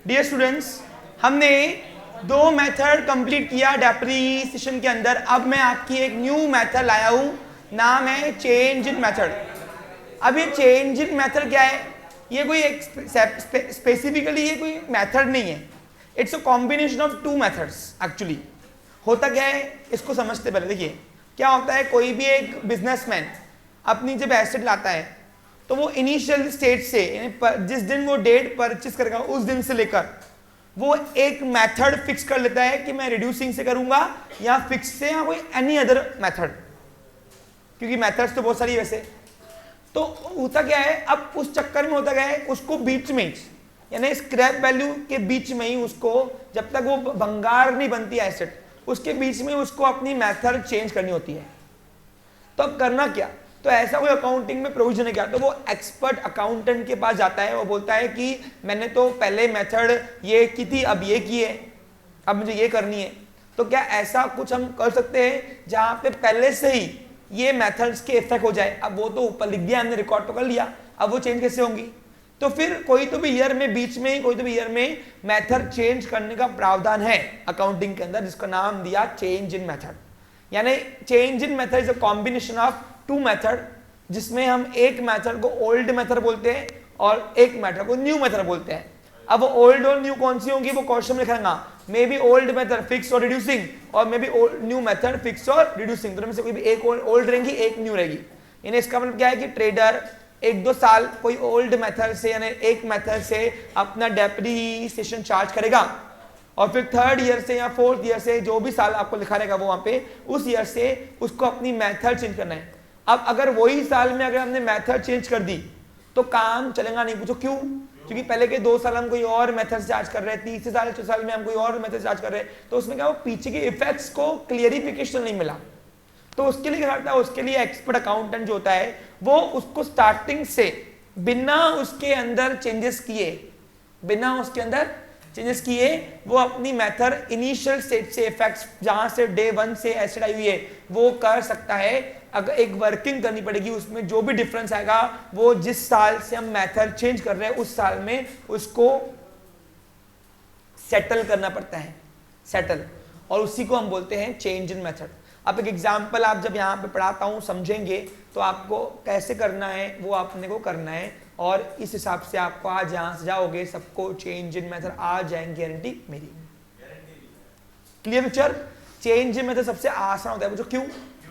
Dear students, हमने दो method complete किया डेप्रिसिएशन के अंदर। अब मैं आपकी एक न्यू मेथड लाया हूं, नाम है चेंज इन मेथड। अब ये चेंज इन मेथड क्या है? ये कोई एक स्पेसिफिकली ये कोई मेथड नहीं है, it's a combination of two methods. Actually होता क्या है, इसको समझते पहले। देखिए क्या होता है, कोई भी एक बिजनेसमैन अपनी जब एसेट लाता है तो वो इनिशियल स्टेज से, जिस दिन वो डेट परचेस करेगा उस दिन से लेकर वो एक मेथड फिक्स कर लेता है कि मैं रिड्यूसिंग से करूंगा या फिक्स से या कोई एनी अदर मेथड, क्योंकि मेथड्स तो बहुत सारी वैसे। तो होता क्या है, अब उस चक्कर में होता क्या है, उसको बीच में ही यानी स्क्रैप वैल्यू के बीच में ही उसको, जब तक वो भंगार नहीं बनती एसेट, उसके बीच में उसको अपनी मेथड चेंज करनी होती है। तो अब करना क्या, तो ऐसा कोई अकाउंटिंग में प्रोविजन है क्या? तो वो एक्सपर्ट अकाउंटेंट के पास जाता है, वो बोलता है कि मैंने तो पहले मेथड ये की थी, अब ये की है, अब मुझे ये करनी है। तो क्या ऐसा कुछ हम कर सकते हैं जहां पे पहले से ही ये मेथड्स के इफेक्ट हो जाए? अब वो तो ऊपर लिख दिया हमने, रिकॉर्ड तो कर लिया, अब वो चेंज कैसे होंगी? तो फिर कोई तो भी ईयर में, बीच में ही कोई तो भी ईयर में मेथड चेंज करने का प्रावधान है अकाउंटिंग के अंदर, जिसका नाम दिया चेंज इन मेथड। यानी change in method is a combination of two method, जिसमें हम एक मेथड को ओल्ड मेथड बोलते हैं और एक मेथड को न्यू मेथड बोलते हैं। अब ओल्ड और न्यू कौन सी होंगी वो क्वेश्चन में लिखेगा, may be old method fix और रिड्यूसिंग, और may be new method fix और रिड्यूसिंग। दोनों में से कोई भी एक ओल्ड रहेगी, एक न्यू रहेगी। यानी इसका मतलब क्या है कि ट्रेडर एक दो साल कोई ओल्ड मेथड से यानी एक मेथड से अपना डेप्रिसिएशन चार्ज करेगा, और फिर थर्ड ईयर से या फोर्थ ईयर से, जो भी साल आपको लिखा रहेगा वो वहां पे, उस ईयर से उसको अपनी मेथड चेंज करना है। अब अगर वही साल में अगर हमने मेथड चेंज कर दी तो काम चलेगा नहीं। पूछो क्यों? क्योंकि पहले के 2 साल हम कोई और मेथड चार्ज कर रहे हैं, तीसरे साल 4 साल में हम कोई और मेथड चार्ज कर रहे हैं, तो उसमें क्या, वो पीछे के इफेक्ट्स को क्लियरिफिकेशन नहीं मिला। तो उसके लिए क्या करता है, उसके लिए एक्सपर्ट अकाउंटेंट जो होता है वो उसको स्टार्टिंग से बिना उसके अंदर चेंजेस किए वो अपनी मेथड इनिशियल स्टेज से इफेक्ट्स जहां से डे 1 से एसिड आई हुई है वो कर सकता है। अगर एक वर्किंग करनी पड़ेगी, उसमें जो भी डिफरेंस आएगा वो जिस साल से हम मेथड चेंज कर रहे हैं उस साल में उसको सेटल करना पड़ता है, सेटल, और उसी को हम बोलते हैं चेंज इन मेथड। अब एक एग्जांपल आप जब यहाँ पे पढ़ाता हूँ समझेंगे तो आपको कैसे करना है वो आपने को करना है, और इस हिसाब से आपको आज यहाँ से जाओगे सबको चेंज इन मेथड आ जाएंगे, गारंटी मेरी। Clear picture? Change in method सबसे आसान होता है। जो क्यों?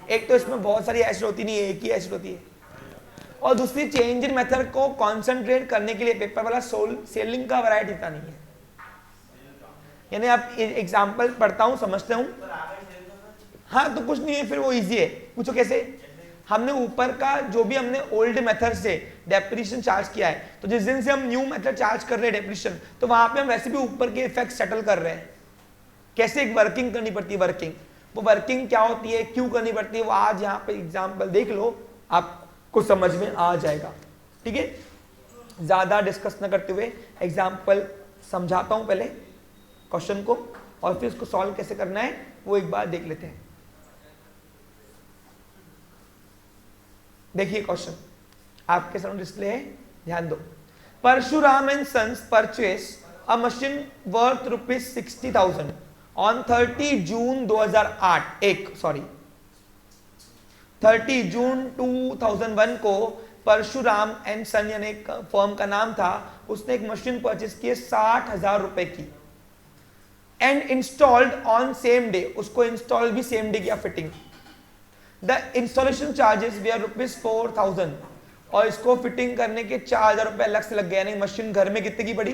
एक तो इसमें बहुत सारी एसिड होती नहीं है, एक ही एसिड होती है, और दूसरी चेंज इन मेथड को कॉन्सेंट्रेट करने के लिए पेपर वाला सेलिंग का वैरायटी इतना नहीं है। यानी आप एग्जांपल पढ़ता हूं, समझते हूं, हाँ तो कुछ नहीं है, फिर वो इजी है। पूछो कैसे? हमने ऊपर का जो भी हमने ओल्ड मेथड से डेप्रिसिएशन चार्ज किया है, तो जिस दिन से हम न्यू मेथड चार्ज कर रहे हैं डेप्रिसिएशन, तो वहां पे हम वैसे भी ऊपर के इफेक्ट सेटल कर रहे हैं। कैसे? एक वर्किंग करनी पड़ती है, वर्किंग, वो वर्किंग क्या होती है, क्यों करनी पड़ती है, वो आज यहाँ पे एग्जाम्पल देख लो, आपको समझ में आ जाएगा। ठीक है, ज्यादा डिस्कस न करते हुए एग्जाम्पल समझाता हूं पहले क्वेश्चन को, और फिर उसको सॉल्व कैसे करना है वो एक बार देख लेते हैं। देखिए क्वेश्चन आपके सामने डिस्प्ले है, ध्यान दो। Parshuram and sons purchase a machine worth ₹60,000 on 30 June 2008 30 जून 2001 को परशुराम एंड सन यानी एक फर्म का नाम था, उसने एक मशीन परचेस की 60,000 रुपए की, and installed on same day, उसको इंस्टॉल भी सेम डे किया, fitting. The installation charges were ₹4,000, और इसको फिटिंग करने के 4,000 रुपए अलग से लग गए। यानी मशीन घर में कितने की पड़ी?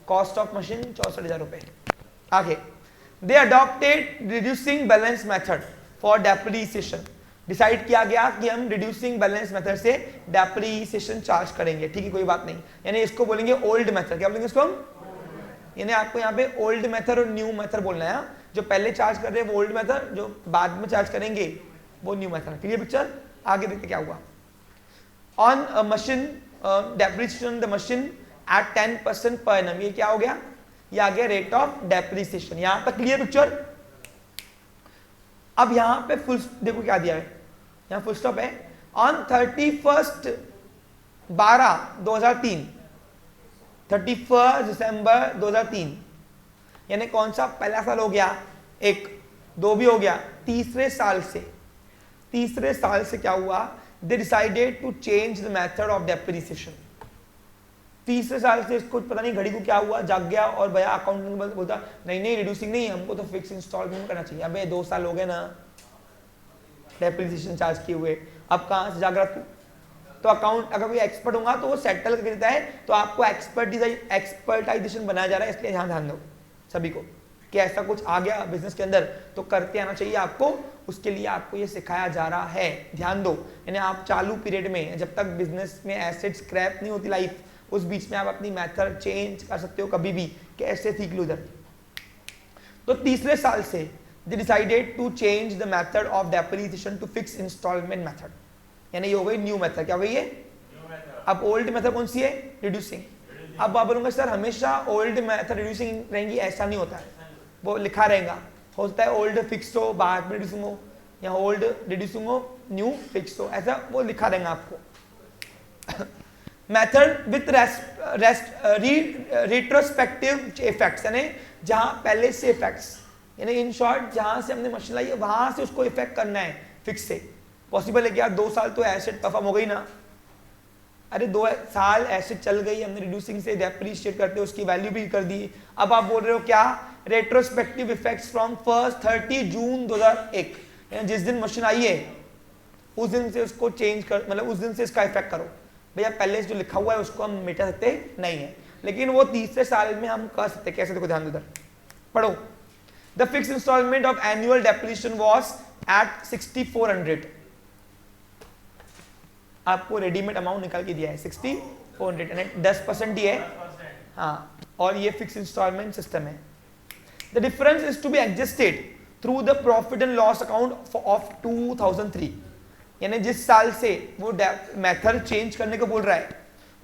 कॉस्ट ऑफ मशीन 64,000 रुपए। आगे, they adopted reducing balance method for depreciation, decide किया गया कि हम रिड्यूसिंग बैलेंस मेथड से डेप्रिसिएशन चार्ज करेंगे। ठीक है, कोई बात नहीं, यानी इसको बोलेंगे ओल्ड मेथड। क्या बोलेंगे इसको हम? यानी आपको यहाँ पे ओल्ड मेथड और न्यू मेथड बोलना है। जो पहले चार्ज कर रहे हैं वो ओल्ड मेथड, जो बाद में चार्ज करेंगे वो न्यू मेथड। Clear picture? आगे देखते क्या हुआ। On machine depreciation the machine eight 10% per annum, ये क्या हो गया? ये आ गया रेट ऑफ डेप्रिसिएशन। यहां तक क्लियर पिक्चर? अब यहां पे फुल देखो क्या दिया है, यहां फुल स्टॉप है। ऑन 31/12/2003 31 दिसंबर 2003, यानी कौन सा पहला साल हो गया, 1, 2 भी हो गया, तीसरे साल से क्या हुआ, they decided to change the method of depreciation. तीसरे साल से इसको पता नहीं घड़ी को क्या हुआ, जाग गया और भैया अकाउंटेंट बोलता नहीं रिड्यूसिंग नहीं, हमको तो फिक्स इंस्टॉलमेंट करना चाहिए। अबे 2 साल हो गए ना डेप्रिसिएशन चार्ज किए हुए, अब कहाँ से जाग रहा तू? तो अकाउंट अगर कोई एक्सपर्ट होगा तो वो सेटल कर देता है, तो आपको एक्सपर्टाइजेशन बनाया जा रहा है, इसलिए ध्यान दो सभी को कि ऐसा कुछ आ गया बिजनेस के अंदर तो करते आना चाहिए आपको, उसके लिए आपको ये सिखाया जा रहा है, ध्यान दो। यानी आप चालू पीरियड में जब तक बिजनेस में एसेट स्क्रैप नहीं होती लाइफ, उस बीच में आप अपनी मेथड चेंज कर सकते हो कभी भी, कैसे सीख लो उधर। तो तीसरे साल से they decided to change the method of depreciation to fixed installment method, यानी ये हो गई न्यू मेथड। क्या हो गई ये? अब ओल्ड मेथड कौन सी है? रिड्यूसिंग। अब आप बोलूंगा सर हमेशा ओल्ड मेथड रिड्यूसिंग रहेंगी, ऐसा नहीं होता है, वो लिखा रहेगा, होता है ओल्ड फिक्स्ड हो बाद में रिड्यूसिंग हो, या ओल्ड रिड्यूसिंग हो न्यू फिक्स्ड हो, ऐसा वो लिखा रहेगा आपको। मेथड विथ रेट्रोस्पेक्टिव इफेक्ट्स, यानी जहां पहले से इफेक्ट्स, यानी इन शॉर्ट जहां से हमने मशीन लाई है वहां से उसको इफेक्ट करना है फिक्स से। पॉसिबल है कि यार 2 साल तो एसेट परफॉर्म हो गई ना, अरे 2 साल एसेट चल गई, हमने रिड्यूसिंग से डेप्रिशिएट करते उसकी वैल्यू भी कर दी, अब आप बोल रहे हो क्या रेट्रोस्पेक्टिव इफेक्ट्स फ्रॉम 30 जून 2001, यानी जिस दिन मशीन आई है उस दिन से उसको चेंज कर, मतलब उस दिन से इसका इफेक्ट करो। भैया पहले से जो लिखा हुआ है उसको हम मिटा सकते नहीं है, लेकिन वो तीसरे साल में हम कर सकते। कैसे? देखो ध्यान उधर पढ़ो। The fixed installment of annual depreciation was at 6400, आपको रेडीमेड अमाउंट निकाल के दिया है 6400, यानी 10% ही है, हाँ, और ये फिक्स इंस्टॉलमेंट सिस्टम है। The difference is to be adjusted through the profit and loss account of 2003, यानी जिस साल से वो मेथड चेंज करने को बोल रहा है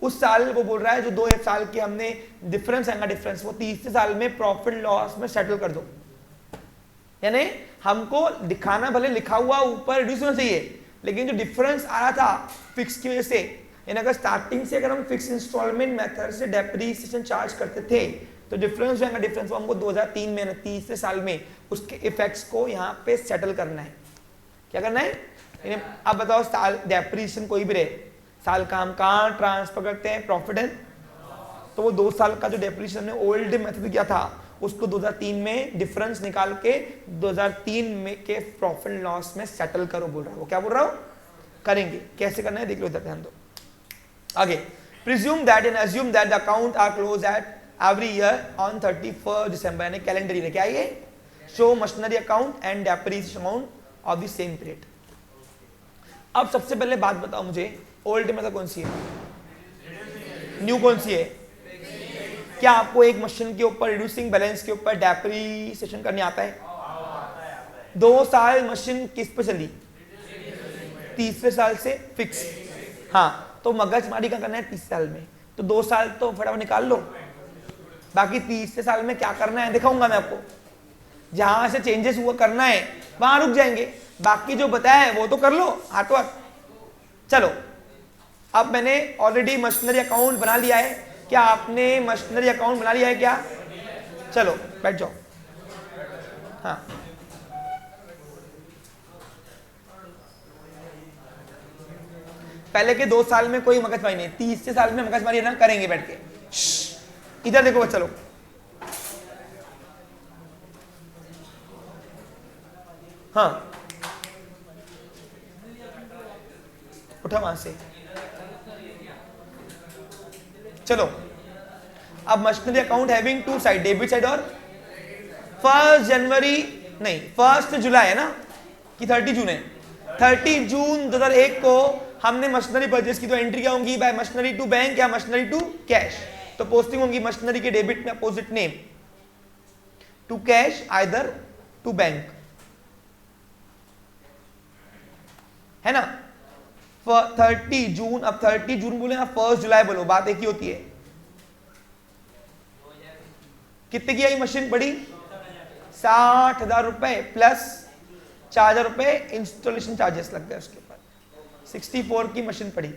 उस साल वो बोल रहा है जो 2 साल के हमने डिफरेंस आएगा, डिफरेंस वो तीसरे साल में प्रॉफिट लॉस में सेटल कर दो। यानी हमको दिखाना भले लिखा हुआ ऊपर रिड्यूस होना चाहिए, लेकिन जो डिफरेंस आ रहा था फिक्स की वजह से, यानी अगर स्टार्टिंग से अगर हम फिक्स इंस्टॉलमेंट मेथड से डेप्रिसिएशन चार्ज करते थे तो डिफरेंस जो है डिफरेंस वो हमको 2003 में तीसरे साल में उसके इफेक्ट्स को यहाँ पे सेटल करना है। क्या करना है? अब बताओ साल डेप्रिसिएशन कोई भी रहे, साल का हम कहाँ ट्रांसफर करते हैं? प्रॉफिट एंड, तो वो 2 साल का जो डेप्रिसिएशन ने ओल्ड मेथड किया था उसको 2003 में डिफरेंस निकाल के 2003 में के प्रॉफिट लॉस में सेटल करो बोल रहा है वो। क्या बोल रहा हूं? करेंगे। कैसे करना है देख लो, ध्यान दो आगे। Presume that and assume that the account are close at every year on 31 December, यानी कैलेंडर ईयर। क्या है ये? Show machinery account and depreciation amount of the same period. अब सबसे पहले बात बताओ मुझे, ओल्ड मेथड कौन सी है, न्यू कौन सी है? क्या आपको एक मशीन के ऊपर रिड्यूसिंग बैलेंस के ऊपर डेप्रिसिएशन करने आता है? 2 साल मशीन किस पे चली? तीसरे साल से फिक्स, हाँ, तो मगजमारी का करना है तीसरे साल में, तो 2 साल तो फटाफट निकाल लो। बाकी तीसरे साल में क्या करना है दिखाऊंगा मैं आपको, जहां से चेंजेस हुआ करना है वहां रुक जाएंगे, बाकी जो बताया है वो तो कर लो हाथों हाथ। चलो, अब मैंने ऑलरेडी मशीनरी अकाउंट बना लिया है। क्या आपने मशीनरी अकाउंट बना लिया है क्या? चलो बैठ जाओ। हाँ, पहले के 2 साल में कोई मगजमारी नहीं, तीसरे साल में मगजमारी ना करेंगे बैठ के। इधर देखो बच्चा लोग, हाँ उठा वहां से। चलो, अब machinery account having 2 side, debit side और 1 जनवरी नहीं 1 जुलाई है ना कि 30 जून है? 30 जून 2001 को हमने मशीनरी परचेज की, तो एंट्री क्या होंगी? बाय मशीनरी टू बैंक या मशीनरी टू कैश। तो पोस्टिंग होंगी मशीनरी के डेबिट में opposite name, to cash either to bank, है ना? 30 जून, अब 30 जून बोले ना 1 जुलाई बोलो, बात एक ही होती है। कितने की आई मशीन पड़ी? 60,000 रुपए प्लस 4,000 रुपए इंस्टॉलेशन चार्जेस लग गए उसके ऊपर, 64 की मशीन पड़ी।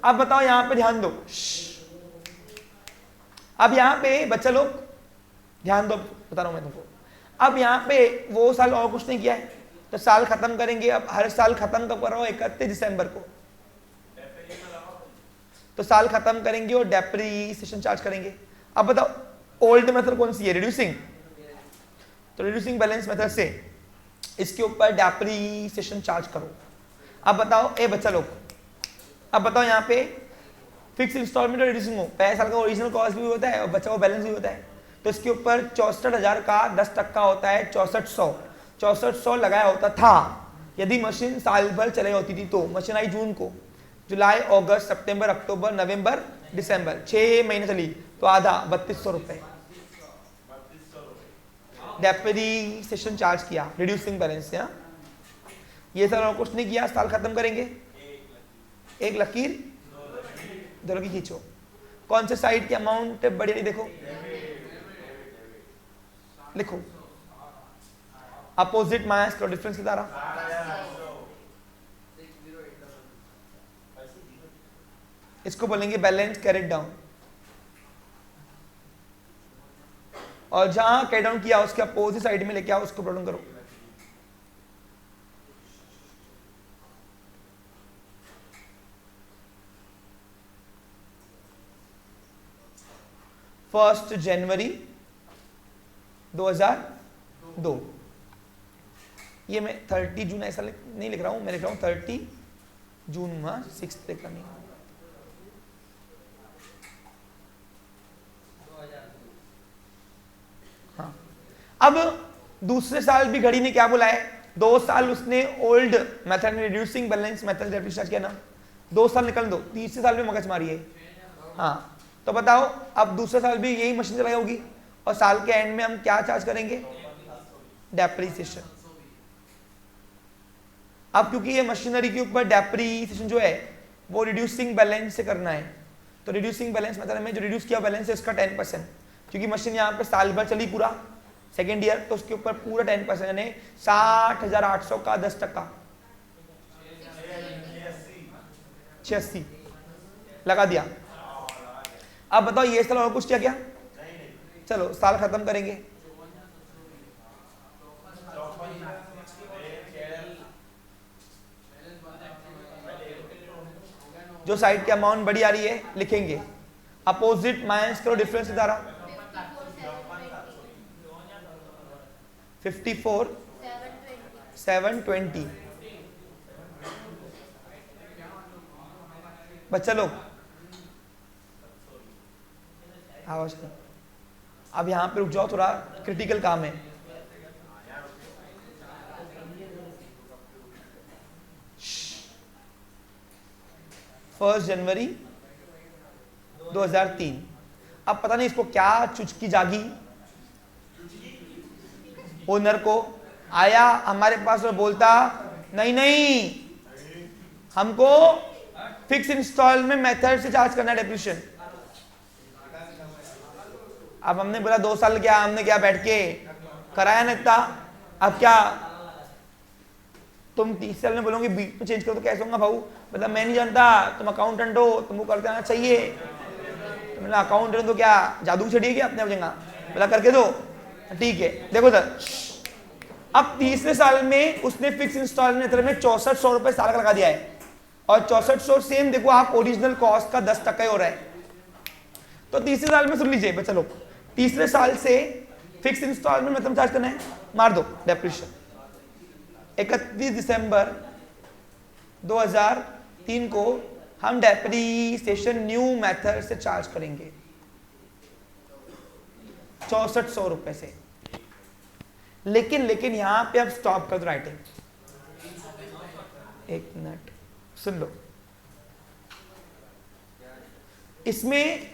अब बताओ यहां पे ध्यान दो, अब यहाँ पे बच्चा लोग ध्यान दो, बता रहा हूं मैं तुमको। अब यहाँ पे वो साल और कुछ नहीं किया है, तो साल खत्म करेंगे। अब हर साल खत्म कब कर रहा हूँ? 31 दिसंबर को। तो साल खत्म करेंगे और डेप्रीसिएशन चार्ज करेंगे। अब बताओ ओल्ड मेथड कौन सी है? रिड्यूसिंग। तो रिड्यूसिंग बैलेंस मेथड से इसके ऊपर डेप्रीसिएशन चार्ज करो। अब बताओ ए बच्चा लोग, अब बताओ यहाँ पे फिक्स इंस्टॉलमेंट और रिड्यूसिंग हो, पहले साल का ओरिजिनल कॉस्ट भी होता है और बचा हुआ बैलेंस भी होता है। तो इसके ऊपर 64,000 का 10% होता है 6400। 6400 लगाया होता था यदि मशीन साल भर चले होती थी। तो मशीन आई जून को, जुलाई, अगस्त, सितंबर, अक्टूबर, नवंबर, दिसंबर, 6 महीने चली, तो आधा 3200 रुपए डेप्रीसिएशन चार्ज किया रिड्यूसिंग बैलेंस से। ये साल और कुछ नहीं किया, साल खत्म करेंगे। एक लकीर दोनों की खींचो। कौन से साइड की अमाउंट बढ़िया नहीं देखो, लिखो अपोजिट माइनस करो, डिफरेंस कितना रहा? इसको बोलेंगे बैलेंस कैरिड डाउन। और जहां कैरी डाउन किया उसके अपोजिट साइड में लेके आओ, उसको ब्रॉड डाउन करो। फर्स्ट जनवरी 2002। ये मैं 30 जून ऐसा नहीं लिख रहा हूं, मैं लिख रहा हूं 30 जून। 6 लिख रहा नहीं। हाँ, अब दूसरे साल भी घड़ी ने क्या बोला है? 2 साल उसने ओल्ड मेथड में रिड्यूसिंग बैलेंस मेथड चार्ज किया ना, 2 साल निकल दो, तीसरे साल में मगज मारी है। हाँ, तो बताओ अब दूसरे साल भी यही मशीन चलाई होगी और साल के एंड में हम क्या चार्ज करेंगे? डेप्रीसिएशन। अब क्योंकि ये मशीनरी के ऊपर डेप्रीसिएशन जो है वो रिड्यूसिंग बैलेंस से करना है, तो रिड्यूसिंग बैलेंस मतलब में जो रिड्यूस किया बैलेंस है उसका 10%, क्योंकि मशीन यहाँ पे साल भर चली पूरा सेकेंड ईयर, तो उसके ऊपर पूरा 10% यानी 60,800 का 10%, 86 लगा दिया। अब बताओ ये साल और कुछ किया क्या? चलो साल खत्म करेंगे। जो साइड की अमाउंट बड़ी आ रही है लिखेंगे, अपोजिट माइनस करो, डिफरेंस कितना रहा? 54,720। बच्चा लोग आवाज नहीं, अब यहां पे रुक जाओ, थोड़ा क्रिटिकल काम है। फर्स्ट जनवरी 2003। अब पता नहीं इसको क्या चुचकी जागी, ओनर को आया हमारे पास और बोलता नहीं नहीं हमको फिक्स इंस्टॉलमेंट मेथड से चार्ज करना है डेप्रीशिएशन। अब हमने बोला 2 साल क्या, हमने क्या बैठ के कराया ना इतना, अब क्या तुम 30 साल में बोलोगे बीच में चेंज करो तो कैसे होगा भाऊ? मतलब मैं नहीं जानता, तुम अकाउंटेंट हो, तुमको करते आना चाहिए। तो मतलब अकाउंटेंट तो क्या जादू छड़िए क्या अपने जगह? मतलब करके दो, ठीक है। देखो सर, अब तीसरे साल में उसने फिक्स इंस्टॉलमेंट में 6400 रुपए साल का लगा दिया है, और 6400 सेम देखो आप ओरिजिनल कॉस्ट का 10% हो रहा है। तो तीसरे साल में सुन लीजिए बच्चा लोग, तीसरे साल से फिक्स इंस्टॉलमेंट मतलब चार्ज करना है, मार दो डेप्रीशिएशन। 31 दिसंबर 2003 को हम डेप्रीशिएशन न्यू मेथड से चार्ज करेंगे 6400 रुपए से। लेकिन यहां पे अब स्टॉप कर दो राइटिंग, एक मिनट सुन लो। इसमें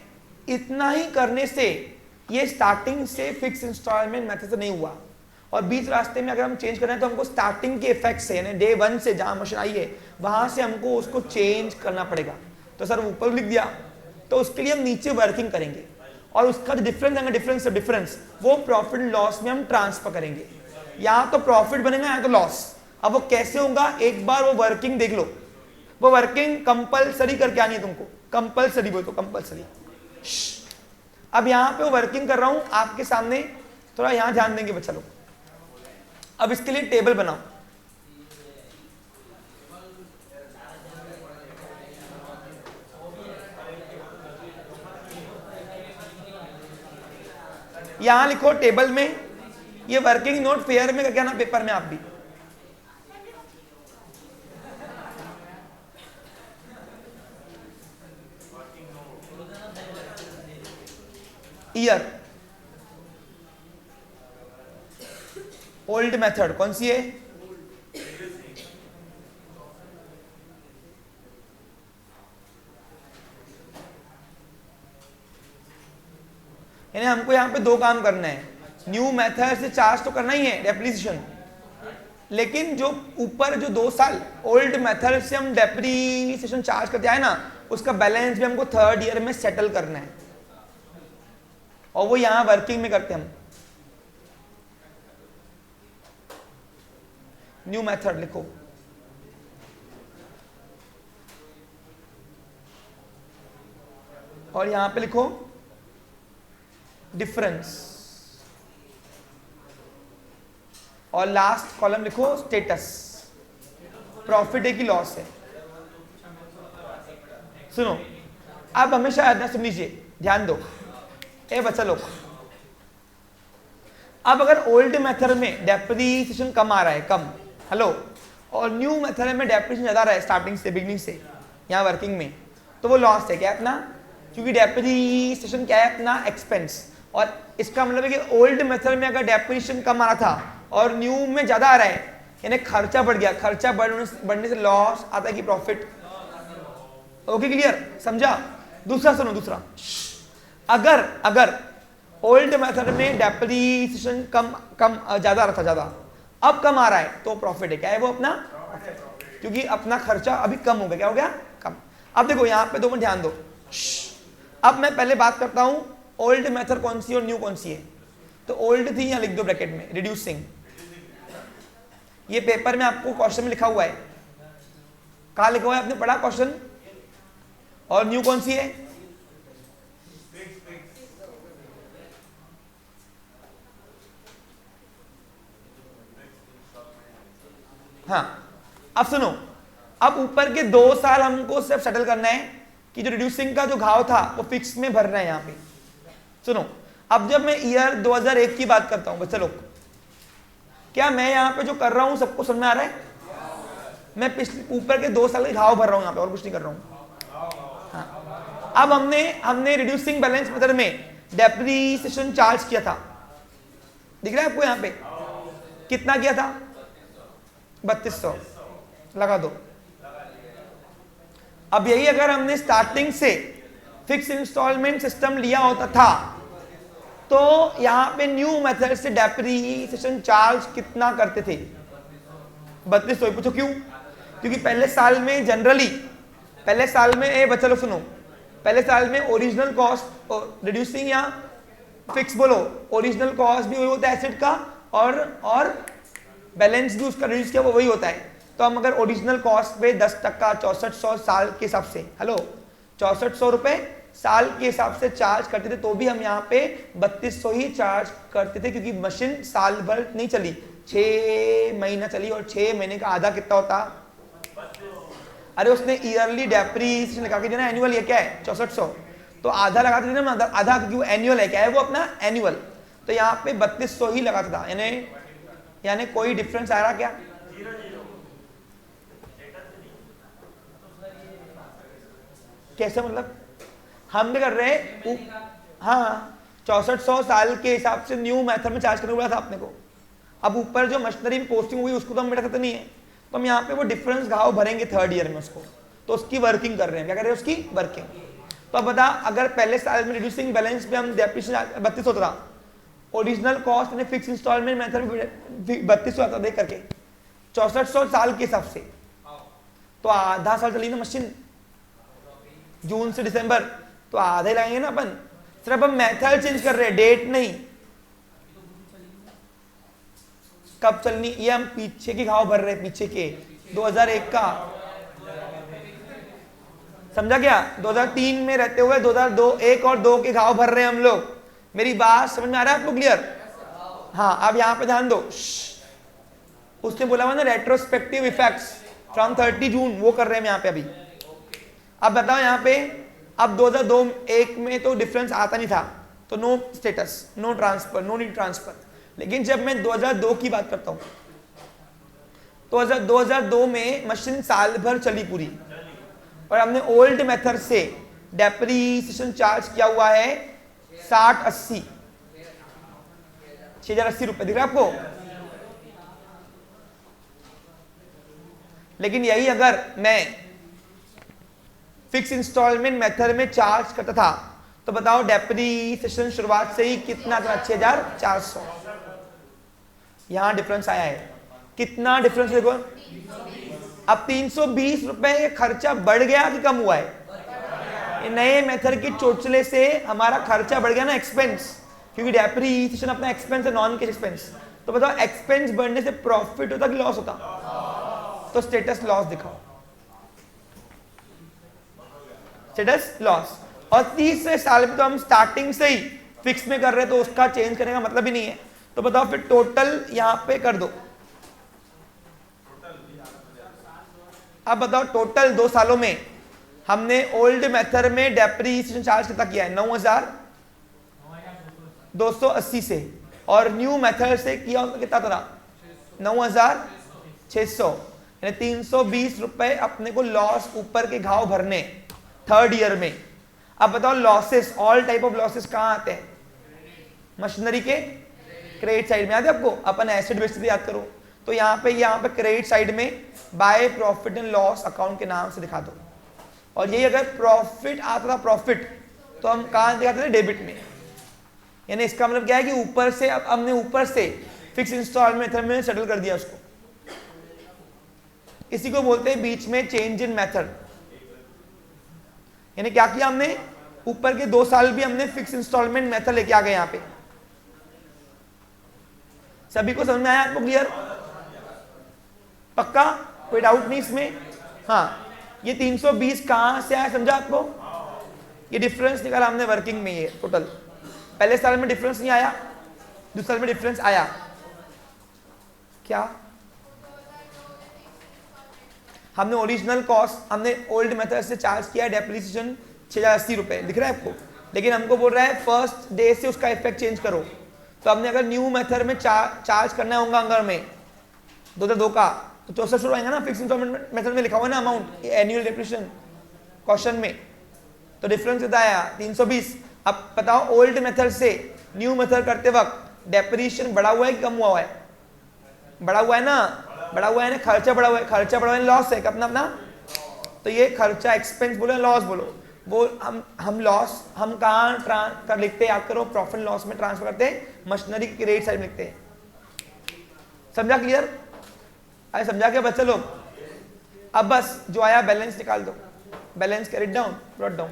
इतना ही करने से ये स्टार्टिंग से फिक्स इंस्टॉलमेंट मेथड से नहीं हुआ, और बीच रास्ते में अगर हम चेंज करना है तो हमको स्टार्टिंग के इफेक्ट से यानी डे 1 से जहां मशीन आई है वहां से हमको उसको चेंज करना पड़ेगा। तो सर ऊपर लिख दिया, तो उसके लिए हम नीचे वर्किंग करेंगे और उसका जो डिफरेंस वो प्रॉफिट लॉस में हम ट्रांसफर करेंगे। यहाँ तो प्रॉफिट बनेगा, यहाँ तो लॉस। अब वो कैसे होगा, एक बार वो वर्किंग देख लो। वो वर्किंग कंपलसरी करके आनी है तुमको, कंपलसरी बोल तो कंपलसरी। अब यहाँ पे वर्किंग कर रहा हूं आपके सामने, थोड़ा यहाँ ध्यान देंगे बच्चा लोग। अब इसके लिए टेबल बनाओ। यहां लिखो टेबल में, ये वर्किंग नोट फेयर में क्या ना पेपर में आप भी। ईयर, ओल्ड मेथड कौन सी है? यानी हमको यहां पे दो काम करना है, न्यू मेथड से चार्ज तो करना ही है डेप्रिसिएशन, लेकिन जो ऊपर जो 2 साल ओल्ड मेथड से हम डेप्रिसिएशन चार्ज करते आए ना, उसका बैलेंस भी हमको थर्ड ईयर में सेटल करना है, और वो यहां वर्किंग में करते हैं हम। न्यू मेथड लिखो, और यहां पे लिखो डिफरेंस, और लास्ट कॉलम लिखो स्टेटस, प्रॉफिट है कि लॉस है। सुनो, अब हमेशा याद ना, सुन लीजिए, ध्यान दो ए बच्चा लोग। अब अगर ओल्ड मेथड में डेप्रिसिएशन कम आ रहा है, कम, हेलो, और न्यू मेथड में डेप्रिसिएशन ज्यादा आ रहा है स्टार्टिंग से, बिगनिंग से, यहाँ वर्किंग में, तो वो लॉस है क्या अपना, क्योंकि डेप्रिसिएशन क्या है अपना एक्सपेंस। और इसका मतलब है कि ओल्ड मेथड में अगर डेप्रिसिएशन कम आ रहा था और न्यू में ज्यादा आ रहा है, यानी खर्चा बढ़ गया, खर्चा बढ़ने से लॉस आता है कि प्रॉफिट। ओके, क्लियर, समझा? दूसरा सुनो, दूसरा, अगर ओल्ड मेथड में डेप्रिसिएशन कम ज्यादा आ रहा था, ज्यादा, अब कम आ रहा है, तो प्रॉफिट है, क्या है वो अपना, क्योंकि अपना खर्चा अभी कम हो गया, क्या हो गया, कम। अब देखो यहाँ पे 2 मिनट ध्यान दो। अब मैं पहले बात करता हूं ओल्ड मेथड कौन सी है और न्यू कौन सी है। तो ओल्ड थी, यहाँ लिख दो ब्रैकेट में, रिड्यूसिंग, ये पेपर में आपको क्वेश्चन में लिखा हुआ है, कहाँ लिखा हुआ है, आपने पढ़ा क्वेश्चन। और न्यू कौन सी है, हाँ। अब सुनो, अब ऊपर के 2 साल हमको सिर्फ सेटल करना है कि जो रिड्यूसिंग का जो घाव था वो फिक्स में भरना है यहाँ पे। सुनो, अब जब मैं ईयर 2001 की बात करता हूं बच्चे लोग, क्या मैं यहाँ पे जो कर रहा हूं सबको समझ में आ रहा है? मैं पिछले ऊपर के 2 साल के घाव भर रहा हूं यहाँ पे, और कुछ नहीं कर रहा हूं। हाँ। अब हमने रिड्यूसिंग बैलेंस मेथड में डेप्रिसिएशन चार्ज किया था, दिख रहा है आपको यहाँ पे, कितना किया था, 3200 लगा दो। अब यही अगर हमने स्टार्टिंग से फिक्स इंस्टॉलमेंट सिस्टम लिया होता था, तो यहां पे न्यू मेथड से डेप्रिसिएशन चार्ज कितना करते थे, 3200। पूछो क्यों? क्योंकि पहले साल में जनरली, पहले साल में बच्चा लोग सुनो, पहले साल में ओरिजिनल कॉस्ट रिड्यूसिंग या फिक्स बोलो, ओरिजिनल कॉस्ट भी वही होता है एसेट का, और बैलेंस भी उसका रिड्यूस किया वो वही होता है। तो हम अगर ओरिजिनल कॉस्ट पे 10% 6400 साल के हिसाब से, हेलो, 6400 रुपए साल के हिसाब से चार्ज करते थे, तो भी हम यहाँ पे 3200 ही चार्ज करते थे, क्योंकि मशीन साल भर नहीं चली, 6 महीना चली, और 6 महीने का आधा कितना होता, अरे उसने ईयरली डेप्रिसिएशन लगा के देना, एनुअल ये क्या है 6400, तो आधा लगाते थे ना, आधा, क्योंकि एनुअल है, क्या है वो अपना एनुअल, तो यहाँ पे 3200 ही लगाता था। यानी कोई डिफरेंस आ रहा क्या? कैसे मतलब? हम भी कर रहे हैं, हाँ, 6400 साल के हिसाब से न्यू मेथड में चार्ज करने बोला था आपने को। अब ऊपर जो मशीनरी में पोस्टिंग हुई उसको तो हम बेटा सकते नहीं है, तो हम यहाँ पे वो डिफरेंस घाव भरेंगे थर्ड ईयर में उसको, तो उसकी वर्किंग कर रहे हैं, क्या कर रहे हैं, उसकी वर्किंग। तो अब बता, अगर पहले साल में रिड्यूसिंग बैलेंस पे हम डेप्रिसिएशन 3200 होता था, ओरिजिनल कॉस्ट ने फिक्स इंस्टॉलमेंट मेथड में 3200 आता देख करके, 6400 साल के हिसाब से, तो आधा साल चली ना मशीन, जून से दिसंबर, तो आधे लगाएंगे ना अपन, सिर्फ हम मेथड चेंज कर रहे हैं, डेट नहीं, कब चलनी, ये हम पीछे के घाव भर रहे हैं, पीछे के 2001 का। समझा क्या? 2003 में रहते हुए 2002 1 और 2 के घाव भर रहे हैं हम लोग। मेरी बात समझ में आ रहा है आपको क्लियर? हाँ, अब यहाँ पे ध्यान दो। उसने बोला ना रेट्रोस्पेक्टिव इफेक्ट्स फ्रॉम 30 जून, वो कर रहे हैं यहाँ पे अभी। अब बताओ यहाँ पे, अब 2002-1 में तो डिफरेंस आता नहीं था, तो no status, no transfer, no need transfer. लेकिन जब मैं 2002 की बात करता हूँ तो 2002 में मशीन साल भर चली पूरी, और हमने ओल्ड मेथड से डेप्रीसिएशन चार्ज किया हुआ है 60-80 6,080 रुपए, दिख रहा है आपको? लेकिन यही अगर मैं फिक्स इंस्टॉलमेंट मेथड में चार्ज करता था तो बताओ डेप्रीसिएशन शुरुआत से ही कितना था? 6,400। यहां डिफरेंस आया है, कितना डिफरेंस देखो। अब 320 रुपए खर्चा बढ़ गया कि कम हुआ है? ये नए मेथड के चोचले से हमारा खर्चा बढ़ गया ना, एक्सपेंस, क्योंकि डेप्रीसिएशन अपना एक्सपेंस है, नॉन कैश एक्सपेंस। तो बताओ एक्सपेंस बढ़ने से प्रॉफिट होता कि लॉस होता? तो स्टेटस लॉस दिखाओ, स्टेटस लॉस। और 30 साल में तो हम स्टार्टिंग से ही फिक्स में कर रहे हैं, तो उसका चेंज करने का मतलब ही नहीं है। तो बताओ फिर टोटल यहां पे कर दो। अब बताओ टोटल 2 सालों में हमने ओल्ड मेथड में डेप्रीसिएशन चार्ज कितना किया है? 9,280 से, और न्यू मेथड से किया कितना था? 9,600, यानी 320 रुपए अपने को लॉस ऊपर के घाव भरने थर्ड ईयर में। अब बताओ losses, all type of losses कहां आते हैं? मशीनरी के क्रेडिट साइड में। याद है आपको? अपन एसेट बेस्ड याद करो, तो यहाँ पे क्रेडिट साइड में by profit and loss account के नाम से दिखा दो। और यही अगर प्रॉफिट आता था, प्रॉफिट, तो हम कहां दिखाते थे? डेबिट में। यानी इसका मतलब क्या है कि ऊपर से, अब हमने ऊपर से फिक्स इंस्टॉलमेंट मेथड में सेटल कर दिया उसको। इसी को बोलते हैं बीच में चेंज इन मेथड। यानी क्या किया हमने? ऊपर के 2 साल भी हमने फिक्स इंस्टॉलमेंट मेथड लेके आ गए यहाँ पे। सभी को समझ में आया आपको? क्लियर? पक्का? कोई डाउट नहीं इसमें? हाँ, ये 320 कहां से आया समझा आपको? ये डिफरेंस निकाला हमने वर्किंग में। ये टोटल पहले साल में डिफरेंस नहीं आया, दूसरे साल में डिफरेंस आया। क्या हमने ओरिजिनल कॉस्ट हमने ओल्ड मेथड से चार्ज किया डेप्रीसिएशन 6,080 रुपए, दिख रहा है आपको? लेकिन हमको बोल रहा है फर्स्ट डे से उसका इफेक्ट चेंज करो। तो हमने अगर न्यू मेथड में चार्ज करना होगा अंगर में 2002 का, तो 64 शुरू आएगा ना। फिक्स इंस्टॉलमेंट मेथड में लिखा हुआ है ना अमाउंट, एनुअल डेप्रिसिएशन क्वेश्चन में। तो डिफरेंस कितना आया? 320। अब बताओ ओल्ड मेथड से न्यू मेथड करते वक्त डेप्रिसिएशन बढ़ा हुआ है कि कम हुआ है? बढ़ा हुआ है ना, बढ़ा हुआ है ना। खर्चा बढ़ा हुआ है, खर्चा बढ़ा हुआ है, लॉस है अपना अपना। तो ये खर्चा एक्सपेंस बोलो, लॉस बोलो, वो हम लॉस हम कहाँ कर लिखते हैं? याद करो, प्रॉफिट लॉस में ट्रांसफर करते हैं, मशीनरी की क्रेडिट साइड में लिखते हैं। समझा? क्लियर? अरे समझा क्या बच्चे लोग? अब बस जो आया बैलेंस निकाल दो। Balance carried down, brought down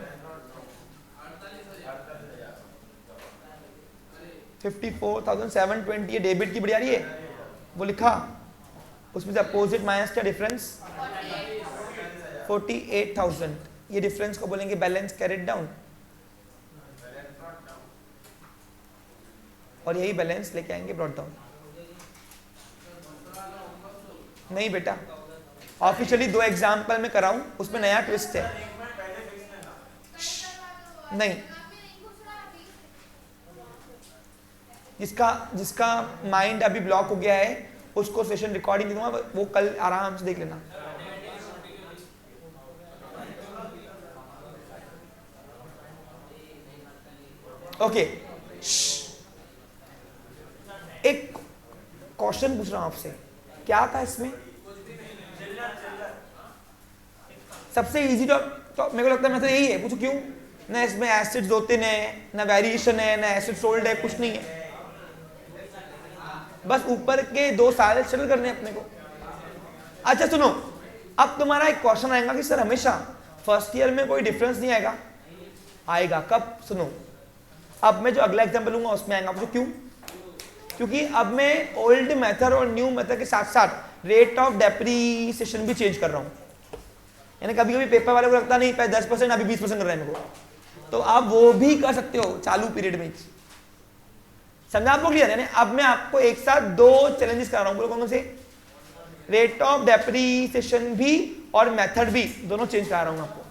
54,720। ये डेबिट की बढ़िया रही है, वो लिखा, उसमें से अपोजिट माइनस क्या डिफरेंस? 48,000। ये डिफरेंस को बोलेंगे बैलेंस कैरिड डाउन, और यही बैलेंस लेके आएंगे ब्रॉट डाउन। नहीं बेटा, ऑफिशियली 2 एग्जाम्पल में कराऊं, उसमें नया ट्विस्ट है। नहीं, जिसका माइंड अभी ब्लॉक हो गया है उसको सेशन रिकॉर्डिंग दूंगा, वो कल आराम से देख लेना। ओके, एक क्वेश्चन पूछ रहा हूं आपसे, क्या था इसमें? सबसे इजी तो मेरे को लगता है मतलब यही है। पूछो क्यों? ना इसमें एसिड्स होते ना वेरिएशन है, ना एसिड सोल्ड है, कुछ नहीं है। बस ऊपर के 2 साल सेटल करने अपने को। अच्छा सुनो, अब तुम्हारा एक क्वेश्चन आएगा कि सर हमेशा फर्स्ट ईयर में कोई डिफरेंस नहीं आएगा? आएगा। कब? सुनो, अब मैं जो अगला एग्जाम्पल लूंगा उसमें आएगा। पूछो क्यों? क्योंकि अब मैं ओल्ड मेथड और न्यू मेथड के साथ साथ रेट ऑफ डेप्रीसिएशन भी चेंज कर रहा हूं। यानी कभी कभी पेपर वाले को लगता नहीं पहले 10% अभी 20% कर रहे हैं मेरे को, तो आप वो भी कर सकते हो चालू पीरियड में। समझा आपको क्लियर? यानी अब मैं आपको एक साथ दो चैलेंजेस करा रहा हूँ, बोलो कौन से? रेट ऑफ डेप्रीसिएशन भी और मेथड भी, दोनों चेंज करा रहा हूँ आपको,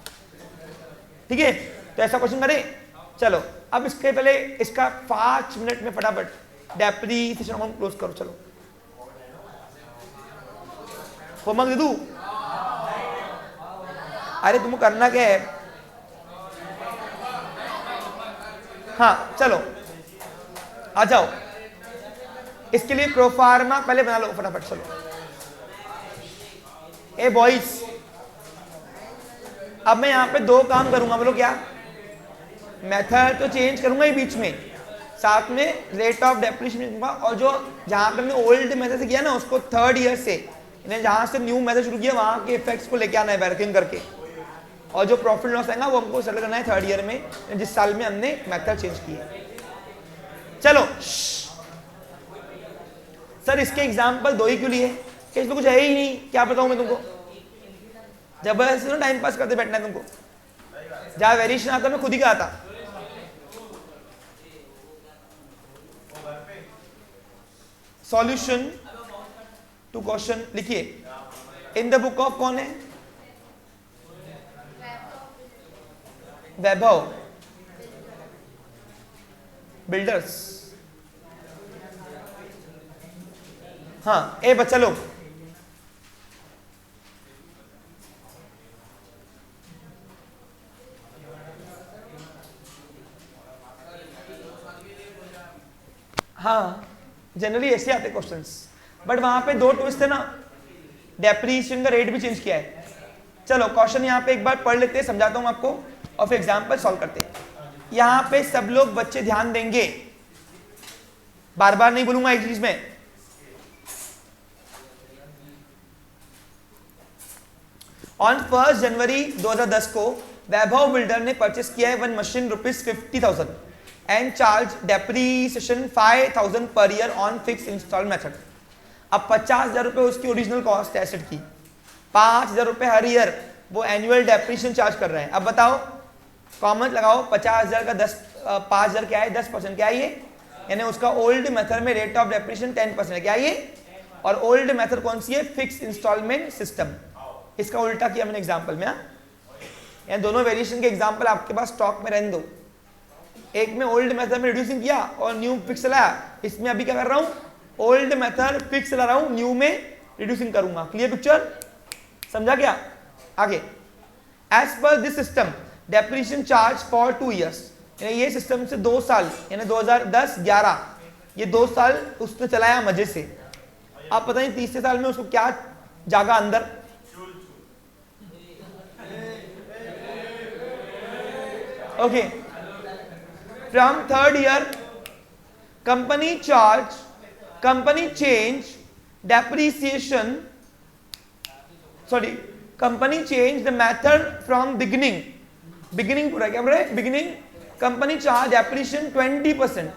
ठीक है? तो ऐसा क्वेश्चन करें। चलो अब इसके पहले इसका 5 मिनट में फटाफट डेप्रीसिएशन अकाउंट क्लोज करो। चलो होमवर्क दे दूं? अरे तुमको करना क्या है? हाँ चलो आ जाओ, इसके लिए प्रोफार्मा पहले बना लो फटाफट। चलो ए बॉयज, अब मैं यहां पे दो काम करूंगा, बोलो क्या? मेथड तो चेंज करूंगा ही बीच में, साथ में रेट ऑफ डेप्रिसिएशन दूंगा, और जो जहां पे मैंने ओल्ड मेथड से किया ना उसको 3rd ईयर से, जहां से न्यू मेथड शुरू किया वहां के इफेक्ट्स को लेके आना है वर्किंग करके, और जो प्रॉफिट लॉस आएगा वो हमको सेटल करना है 3rd ईयर में, जिस साल में हमने मेथड चेंज किया। चलो सर इसके एग्जाम्पल दो ही क्यों लिए? इसमें कुछ है ही नहीं, क्या बताऊं मैं तुमको? जबरदस्ती ना टाइम पास करते बैठना है तुमको। जहां वेरिएशन आता मैं खुद ही कहा था। सॉल्यूशन टू क्वेश्चन लिखिए इन द बुक ऑफ, कौन है? वैभव बिल्डर्स। हाँ ए बच्चा लोग, हाँ जनरली ऐसे आते क्वेश्चंस, बट वहां पे दो ट्विस्ट है ना, डेप्रीसिएशन का रेट भी चेंज किया है। चलो क्वेश्चन यहाँ पे एक बार पढ़ लेते हैं, समझाता हूँ आपको, और फिर एग्जाम्पल सॉल्व करते हैं। यहाँ पे सब लोग बच्चे ध्यान देंगे, बार बार नहीं बोलूंगा एक चीज में। ऑन 1 जनवरी 2010 को वैभव बिल्डर ने परचेस किया है one machine ₹50,000 and charge depreciation 5,000 per year on fix install method. अब 50,000 रुपए उसकी ओरिजिनल कॉस्ट है एसेट की, 5,000 रुपए हर ईयर वो एनुअल डेप्रीसिएशन चार्ज कर रहे हैं। अब बताओ, कॉमन लगाओ, 50,000 का 5,000 क्या है? 10% क्या है ये? यानी उसका ओल्ड मेथड में रेट ऑफ डेप्रीसिएशन 10% है, क्या ये? और ओल्ड मेथड कौन सी है? Fix installment system. इसका उल्टा किया मैंने एग्जाम्पल में। यानी दोनों वेरिएशन के एग्जाम्पल आपके पास स्टॉक में रहने दो। एक में ओल्ड मेथड में रिड्यूसिंग किया और न्यू फिक्स लाया, इसमें अभी क्या कर रहा हूं? ओल्ड मेथड फिक्स ला रहा हूं, न्यू में रिड्यूसिंग करूंगा। Clear picture? समझा क्या? आगे, as per this system depreciation charge for 2 years, यानी ये सिस्टम से 2 साल, यानी 2010-11 ये 2 साल उसने चलाया मजे से। अब पता नहीं तीसरे साल में उसको क्या जागा अंदर, okay. From 3rd year company change depreciation, sorry company change the method from beginning पूरा क्या बोल रहा है? बिगिनिंग कंपनी चार्ज डेप्रीसिएशन 20%,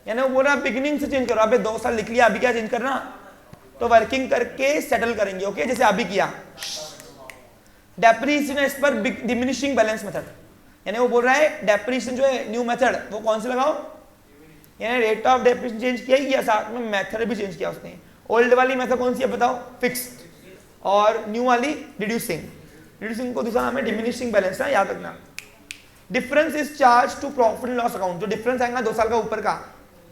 यानी वो बोल रहा बिगिनिंग से चेंज करो। अबे 2 साल लिख लिया, अभी क्या चेंज करना? तो वर्किंग करके सेटल करेंगे, ओके, जैसे अभी किया। डेप्रीसिएशन इस पर डिमिनिशिंग बैलेंस मेथड, यानी वो बोल रहा है डेप्रीसिएशन जो है न्यू मेथड वो कौन से लगाओ? यानी रेट ऑफ डेप्रीसिएशन चेंज किया ही, या साथ में मेथड भी चेंज किया उसने। ओल्ड वाली मेथड कौन सी है बताओ? फिक्स्ड, और न्यू वाली रिड्यूसिंग को दूसरा नाम है डिमिनिशिंग बैलेंस है, याद रखना। Difference is charge to profit and loss account, जो डिफरेंस आएगा 2 साल का ऊपर का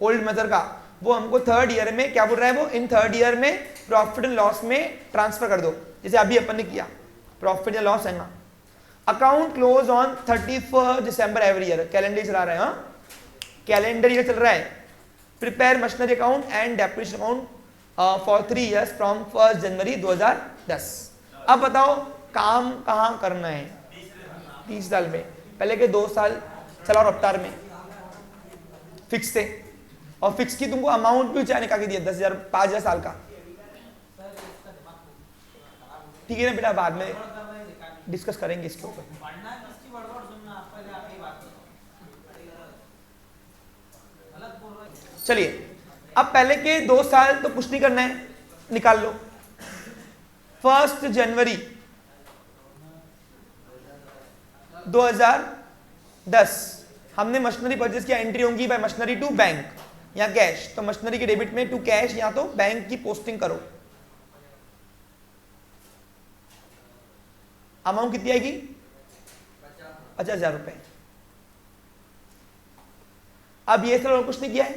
ओल्ड मेथड का, वो हमको 3rd ईयर में क्या बोल रहा है? वो इन 3rd ईयर में प्रॉफिट एंड लॉस में ट्रांसफर कर दो, जैसे अभी अपन ने किया। प्रॉफिट या लॉस आएगा। Account close on 31 December every year, calendar चला रहे हैं, हाँ कैलेंडर ईयर चल रहा है। Prepare machinery account and depreciation account for 3 years from 1 जनवरी 2010। अब बताओ काम कहाँ करना है? 30 साल में, पहले के 2 साल चलाओ रफ्तार में फिक्स से, और फिक्स की तुमको अमाउंट भी चाहे निकाल के दिया 10,000 5,000 साल का, ठीक है ना बेटा? बाद में डिस्कस करेंगे इसके ऊपर। चलिए अब पहले के 2 साल तो कुछ नहीं करना है, निकाल लो। 1 जनवरी 2010 हमने मशीनरी परचेज किया, एंट्री होंगी बाय मशीनरी टू बैंक या कैश, तो मशीनरी के डेबिट में टू कैश या तो बैंक की पोस्टिंग करो। अमाउंट कितनी आएगी? 50,000 रुपए। अब ये साल और कुछ नहीं किया है,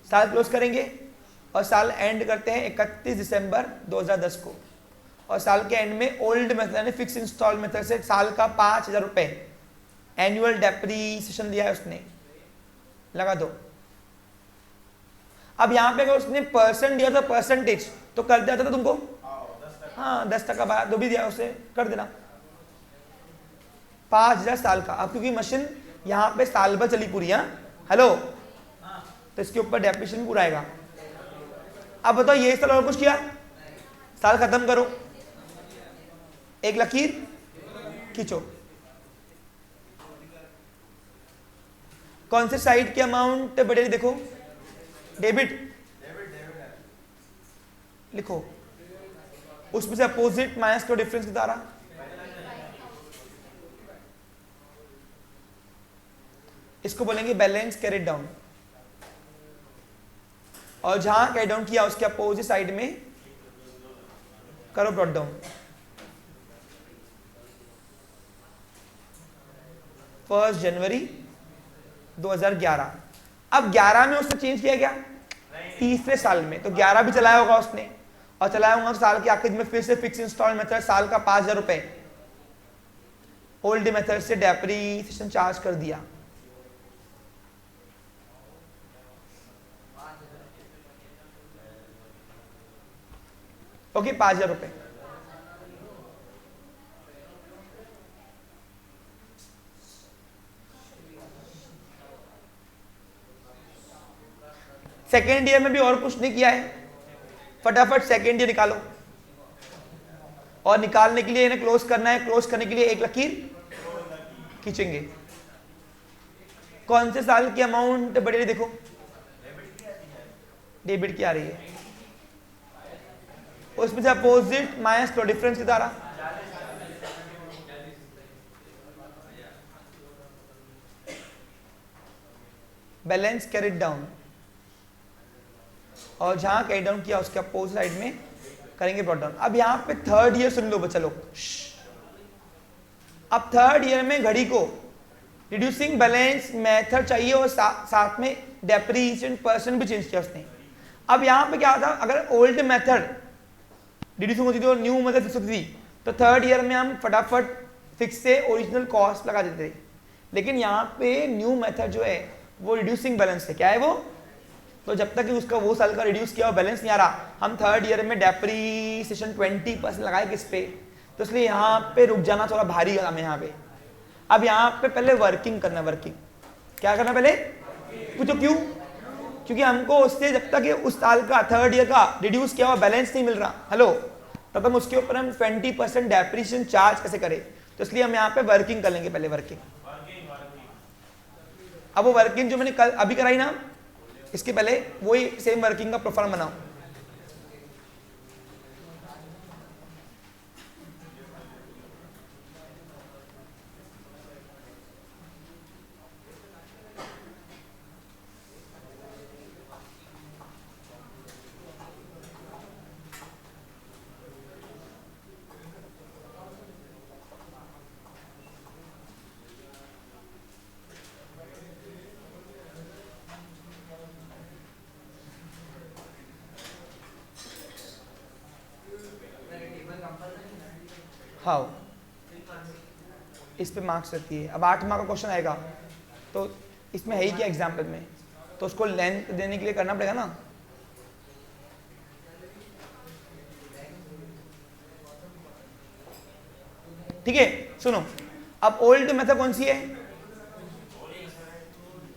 साल क्लोज करेंगे और साल एंड करते हैं 31 दिसंबर 2010 को, और साल के एंड में ओल्ड मेथड यानी फिक्स इंस्टॉल मेथड से साल का 5,000 रुपए एनुअल डेप्रीसिएशन दिया है उसने, लगा दो। अब यहां पे अगर उसने परसेंट दिया था परसेंटेज तो कर दिया था तुमको, हाँ 10% जो भी दिया उसे कर देना। 5,000 साल का। अब क्योंकि मशीन यहाँ पे साल भर चली पूरी, हाँ हेलो, तो इसके ऊपर डेप्रिसिएशन पूरा आएगा। अब बताओ ये साल और कुछ किया, साल खत्म करो, एक लकीर खींचो, कौन से साइड की अमाउंट बढ़ेगी देखो, डेबिट लिखो, उसमें से अपोजिट माइनस का डिफरेंस कितना आ रहा, इसको बोलेंगे बैलेंस कैरिड डाउन, और जहां कैरी डाउन किया उसके अपोजिट साइड में करो ब्रॉट डाउन। फर्स्ट जनवरी 2011। अब 11 में उसने चेंज किया गया तीसरे साल में, तो 11 भी चलाया होगा उसने, और चलाया होगा साल के आखिर में फिर से फिक्स इंस्टॉल मेथड साल का 5,000 रुपए ओल्ड मेथड से डेप्रीसिएशन चार्ज कर दिया। ओके 5,000 रुपए। सेकेंड ईयर में भी और कुछ नहीं किया है, फटाफट सेकेंड ईयर निकालो, और निकालने के लिए इन्हें क्लोज करना है, क्लोज करने के लिए एक लकीर खींचेंगे। कौन से साल की अमाउंट बढ़ी रही देखो, डेबिट की आ रही है, उसमें से अपोजिट माइनस तो डिफरेंस कितना रहा, बैलेंस कैरिड डाउन, और जहां कैरी डाउन किया उसके अपोजिट साइड में करेंगे ब्रॉट डाउन। अब यहां पे थर्ड ईयर सुन लो बच्चा लोग, अब थर्ड ईयर में घड़ी को रिड्यूसिंग बैलेंस मेथड चाहिए और साथ में डेप्रीसिएशन परसेंट भी चेंज किया उसने। अब यहां पे क्या था, अगर ओल्ड मेथड रिड्यूसिंग होती थी और न्यू मेथड फिक्स होती थी, तो थर्ड ईयर में हम फटाफट फिक्स से ओरिजिनल कॉस्ट लगा देते थे, लेकिन यहाँ पे न्यू मेथड जो है वो रिड्यूसिंग बैलेंस है। क्या है वो, तो जब तक कि उसका वो साल का रिड्यूस किया और बैलेंस नहीं आ रहा, हम थर्ड ईयर में डेप्रीसिएशन 20% लगाए किस पे, तो इसलिए यहाँ पे रुक जाना थोड़ा भारी है हमें यहाँ पे। अब यहाँ पे पहले वर्किंग करना, वर्किंग क्या करना पहले, पूछो क्यों, क्योंकि हमको उससे जब तक उस साल का थर्ड ईयर का रिड्यूस किया हुआ बैलेंस नहीं मिल रहा, हेलो, तब हम उसके ऊपर हम 20% डेप्रीसिएशन चार्ज कैसे करें, तो इसलिए हम यहाँ पे वर्किंग कर लेंगे पहले, वर्किंग। अब वो वर्किंग जो मैंने कल अभी कराई ना, इसके पहले वही सेम वर्किंग का प्रोफाइल बनाओ। हाँ, इस पे मार्क्स रहती है। अब 8 मार्क का क्वेश्चन आएगा, तो इसमें है ही क्या एग्जाम्पल में, तो उसको लेंथ देने के लिए करना पड़ेगा ना। ठीक है, सुनो, अब ओल्ड मेथड कौन सी है,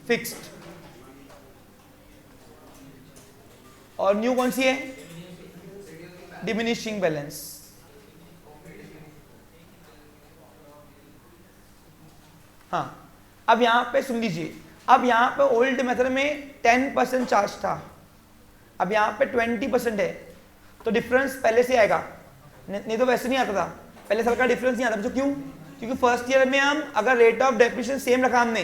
फिक्स्ड, और न्यू कौन सी है, डिमिनिशिंग बैलेंस। हाँ, अब यहां पे सुन लीजिए, अब यहां पे ओल्ड मेथड में 10% चार्ज था, अब यहां पे 20% है, तो डिफरेंस पहले से आएगा, नहीं तो वैसे नहीं आता था, पहले साल का डिफरेंस नहीं आता। तो क्यों, क्योंकि फर्स्ट ईयर में हम अगर रेट ऑफ डेप्रिसिएशन सेम रखा हमने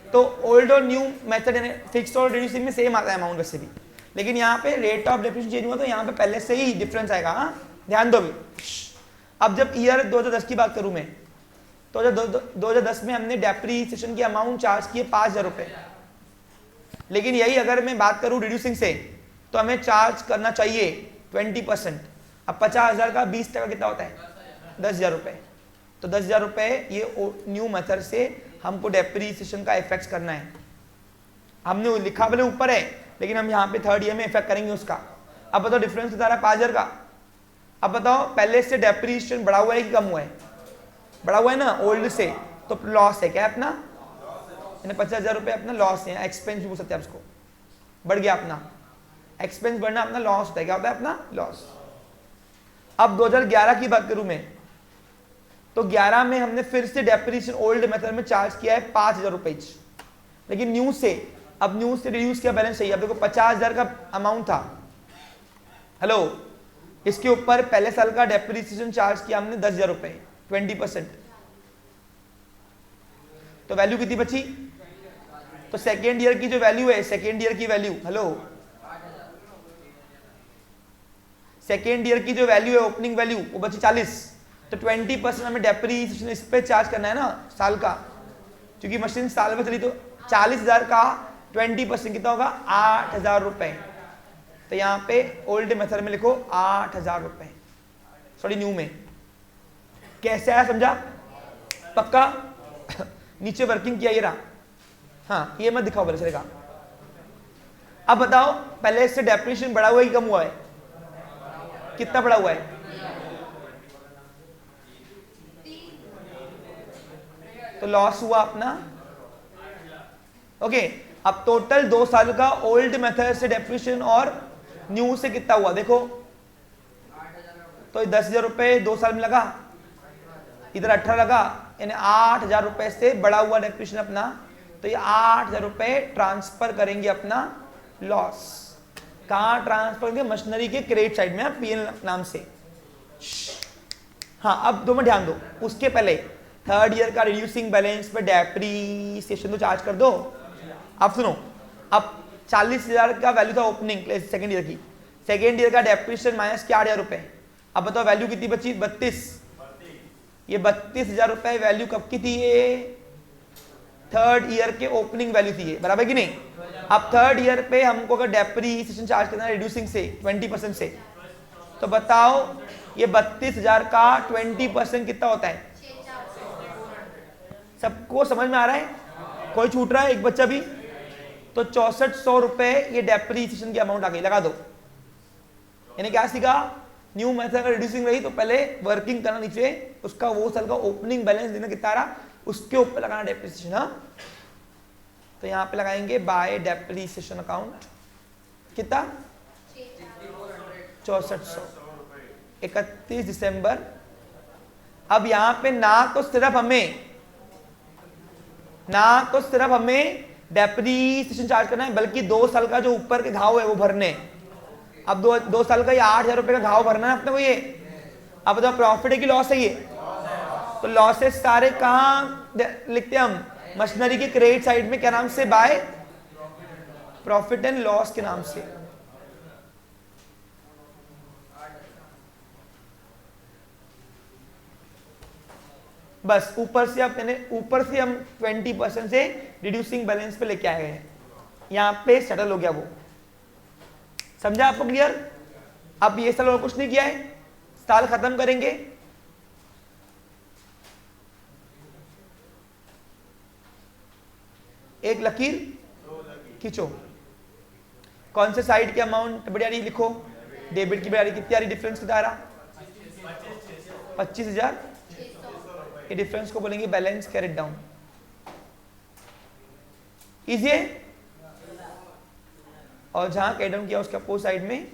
तो ओल्ड और न्यू मेथड यानी फिक्स्ड और रिड्यूसिंग में सेम आता है अमाउंट वैसे भी, लेकिन यहाँ पे रेट ऑफ डेप्रिसिएशन चेंज हुआ तो यहाँ पे पहले से ही डिफरेंस आएगा। हाँ ध्यान दो भी। अब जब ईयर 2010 की बात करूं मैं तो जब 2010 में हमने डेप्रिसिएशन की अमाउंट चार्ज किए 5,000 रुपए, लेकिन यही अगर मैं बात करूं रिड्यूसिंग से तो हमें चार्ज करना चाहिए 20%। अब 50,000 का 20% कितना होता है? 10,000 रुपए। तो 10,000 रुपए ये न्यू मेथड से हमको डेप्रिसिएशन का इफेक्ट करना है। हमने लिखा भले ऊपर है लेकिन हम यहाँ पे थर्ड ईयर में इफेक्ट करेंगे उसका। अब बताओ डिफरेंस कितना रहा? 5,000 का। अब बताओ पहले से डेप्रिसिएशन बढ़ा हुआ है कि कम हुआ है? बढ़ा हुआ है ना ओल्ड से, तो लॉस है क्या अपना? 50,000 रुपए अपना लॉस है, एक्सपेंस भी बोल सकते हैं उसको, बढ़ गया अपना एक्सपेंस, बढ़ना अपना लॉस होता है। क्या होता है अपना? लॉस। अब 2011 की बात करूं मैं तो 11 में हमने फिर से डेप्रिसिएशन ओल्ड मेथड में चार्ज किया है 5,000 रुपए, लेकिन न्यू से, अब न्यू से रिड्यूस किया बैलेंस चाहिए। अब देखो 50,000 का अमाउंट था, हेलो, इसके ऊपर पहले साल का डेप्रिसिएशन चार्ज किया हमने 10,000 रुपए, 20%, तो वैल्यू कितनी बची? तो सेकेंड ईयर की जो वैल्यू है, सेकेंड ईयर की वैल्यू, हेलो, सेकेंड ईयर की जो वैल्यू है ओपनिंग वैल्यू वो बची 40। तो 20% हमें डेप्रिसिएशन इस पे चार्ज करना है ना साल का, क्योंकि मशीन साल में चली। तो 40,000 का 20% कितना होगा? 8,000 रुपए। तो यहाँ पे ओल्ड मेथड में लिखो 8,000 रुपए, सॉरी न्यू में। कैसे आया समझा? पक्का? नीचे वर्किंग किया ये रहा। हाँ ये मत दिखाओ, बोले चलेगा। अब बताओ पहले से डेप्रिसिएशन बढ़ा हुआ है कि कम हुआ है? कितना बढ़ा हुआ है? तो लॉस हुआ अपना। ओके, अब टोटल 2 साल का ओल्ड मेथड से डेप्रिसिएशन और न्यू से कितना हुआ देखो। तो 10,000 रुपए 2 साल में लगा, इधर 18 लगा, यानी 8,000 रुपए से बढ़ा हुआ डेप्रिसिएशन अपना। तो ये 8,000 रुपए ट्रांसफर करेंगे अपना लॉस। कहाँ ट्रांसफर करेंगे? मशीनरी के क्रेडिट साइड में, पीएल नाम से। हाँ अब दो में ध्यान दो, उसके पहले थर्ड ईयर का रिड्यूसिंग बैलेंस पे डेप्रिसिएशन तो चार्ज कर दो। अब सुनो, अब 40,000 का वैल्यू था ओपनिंग सेकेंड ईयर की, सेकेंड ईयर का डेप्रिसिएशन माइनस किया 8,000 रुपए। अब बताओ वैल्यू कितनी बची? 32। ये 32,000 रुपए वैल्यू कब की थी? ये थर्ड ईयर के ओपनिंग वैल्यू थी ये, बराबर कि नहीं? अब थर्ड ईयर पे हमको अगर डेप्रिसिएशन चार्ज करना है रिड्यूसिंग से 20% से, तो बताओ ये 32,000 का 20% कितना होता है? सबको समझ में आ रहा है? कोई छूट रहा है? एक बच्चा भी? तो 6400 रुपए ये डेप्रिसिएशन की अमाउंट आ गई। लगा दो। यानी क्या सीखा? न्यू मेथड अगर रिड्यूसिंग रही तो पहले वर्किंग करना नीचे, उसका वो साल का ओपनिंग बैलेंस देना कितना रहा, उसके ऊपर लगाना डेप्रिसिएशन। हाँ तो यहाँ पे लगाएंगे बाय डेप्रिसिएशन अकाउंट कितना? 6400, 31 दिसंबर। अब यहाँ पे ना तो सिर्फ हमें डेप्रिसिएशन चार्ज करना है, बल्कि 2 साल का जो ऊपर के घाव है वो भरने। अब 2 साल का ये 8,000 रुपए का घाव भरना है अपने को ये। अब बताओ प्रॉफिट है कि लॉस है ये? तो लॉसेस सारे कहाँ लिखते हैं हम? मशीनरी के क्रेडिट साइड में, क्या नाम से? बाय प्रॉफिट एंड लॉस के नाम से। बस ऊपर से हम 20% से रिड्यूसिंग बैलेंस पे लेके आए हैं, यहाँ पे सेटल हो गया वो। समझा आपको? क्लियर? अब ये साल और कुछ नहीं किया है, साल खत्म करेंगे। एक लकीर खींचो, कौन से साइड के अमाउंट बढ़िया रही लिखो, डेबिट की बढ़िया रही, कितनी आ रही? डिफरेंस कितना आ रहा? 25,000। ये डिफरेंस को बोलेंगे बैलेंस कैरिड डाउन। इजी है? और जहां कैरिड डाउन किया उसके अपोजिट साइड में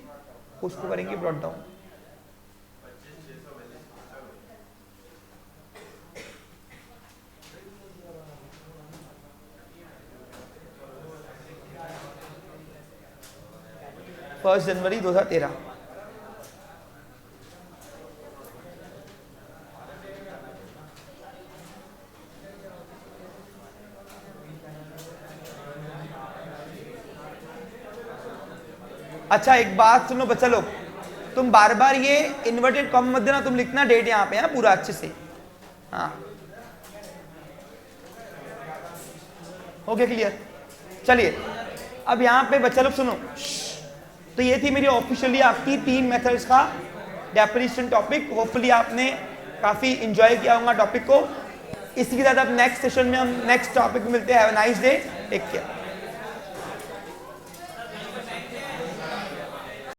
उसको करेंगे ब्रॉट डाउन। फर्स्ट जनवरी 2013। अच्छा एक बात सुनो बच्चा लोग, तुम बार बार ये इन्वर्टेड कॉमा मत देना, तुम लिखना डेट यहाँ पे, हाँ पूरा अच्छे से। हाँ हो गया क्लियर? चलिए अब यहाँ पे बच्चा लोग सुनो, तो ये थी मेरी ऑफिशियली आपकी 3 मेथड्स का डेप्रिसिएशन टॉपिक। होपफुली आपने काफ़ी इंजॉय किया होगा टॉपिक को। इसी के साथ अब नेक्स्ट सेशन में हम नेक्स्ट टॉपिक में मिलते हैं। Have a nice day, take care.